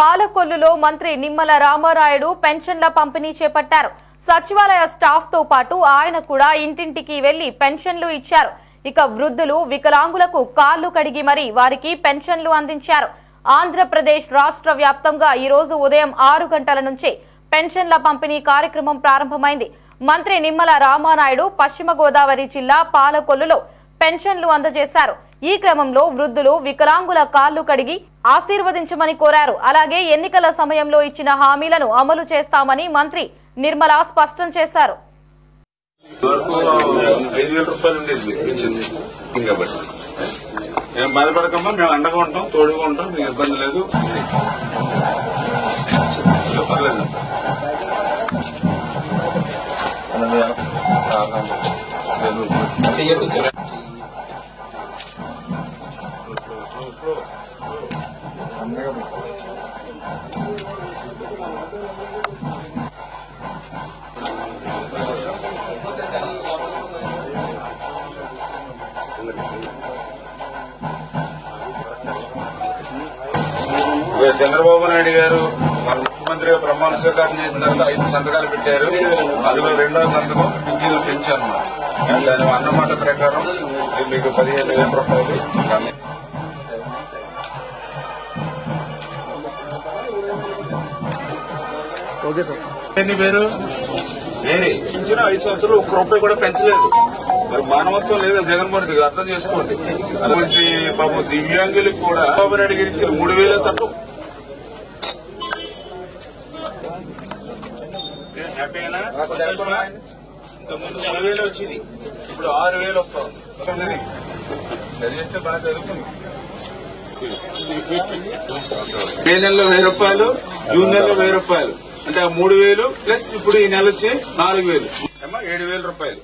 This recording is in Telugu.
పాలకొల్లులో మంత్రి నిమ్మల రామానాయుడు పెన్షన్ల పంపిణీ చేపట్టారు. సచివాలయ స్టాఫ్ తో పాటు ఆయన కూడా ఇంటింటికి వెళ్లి పెన్షన్లు ఇచ్చారు. ఇక వృద్ధులు, వికలాంగులకు కాళ్లు కడిగి మరీ వారికి పెన్షన్లు అందించారు. ఆంధ్రప్రదేశ్ రాష్ట్ర వ్యాప్తంగా ఈ రోజు ఉదయం 6 గంటల నుంచి పెన్షన్ల పంపిణీ కార్యక్రమం ప్రారంభమైంది. మంత్రి నిమ్మల రామానాయుడు పశ్చిమ గోదావరి జిల్లా పాలకొల్లులో పెన్షన్లు అందజేశారు. ఈ క్రమంలో వృద్ధులు, వికలాంగుల కాళ్లు కడిగి ఆశీర్వదించమని కోరారు. అలాగే ఎన్నికల సమయంలో ఇచ్చిన హామీలను అమలు చేస్తామని మంత్రి నిర్మల స్పష్టం చేశారు. బాధపడకమ్మా, మేము అండగా ఉంటాం, తోడుగా ఉంటాం, మీకు ఇబ్బంది లేదు. పర్లేదు. చంద్రబాబు నాయుడు గారు మన ముఖ్యమంత్రిగా ప్రమాణ స్వీకారం చేసిన తర్వాత 5 సంతకాలు పెట్టారు. అందులో 2వ సంతకం పింఛన్లు పెంచాను. దాని అన్నమాట ప్రకారం మీకు 15,000 రూపాయలు. Okay sir. ఎన్ని పేరు పింఛన్ 5 సంవత్సరాలు 1 రూపాయి కూడా పెంచలేదు. మరి మానవత్వం లేదా జగన్మోహన్ రెడ్డి అర్థం చేసుకోండి. అటువంటి బాబు దివ్యాంగులకు కూడా బాబు నాయుడు గారు ఇచ్చిన 3,000 తప్ప హ్యాపీనా? ఇంతకుముందు 10,000 వచ్చింది, ఇప్పుడు 6,000 వస్తుంది. చదివిస్తే బాగా చదువుతుంది. మే నెలలో 1,000 రూపాయలు, జూన్ నెలలో 1,000 రూపాయలు, అంటే 3,000 ప్లస్ ఇప్పుడు ఈ నెల వచ్చి 4,000, 7,000 రూపాయలు.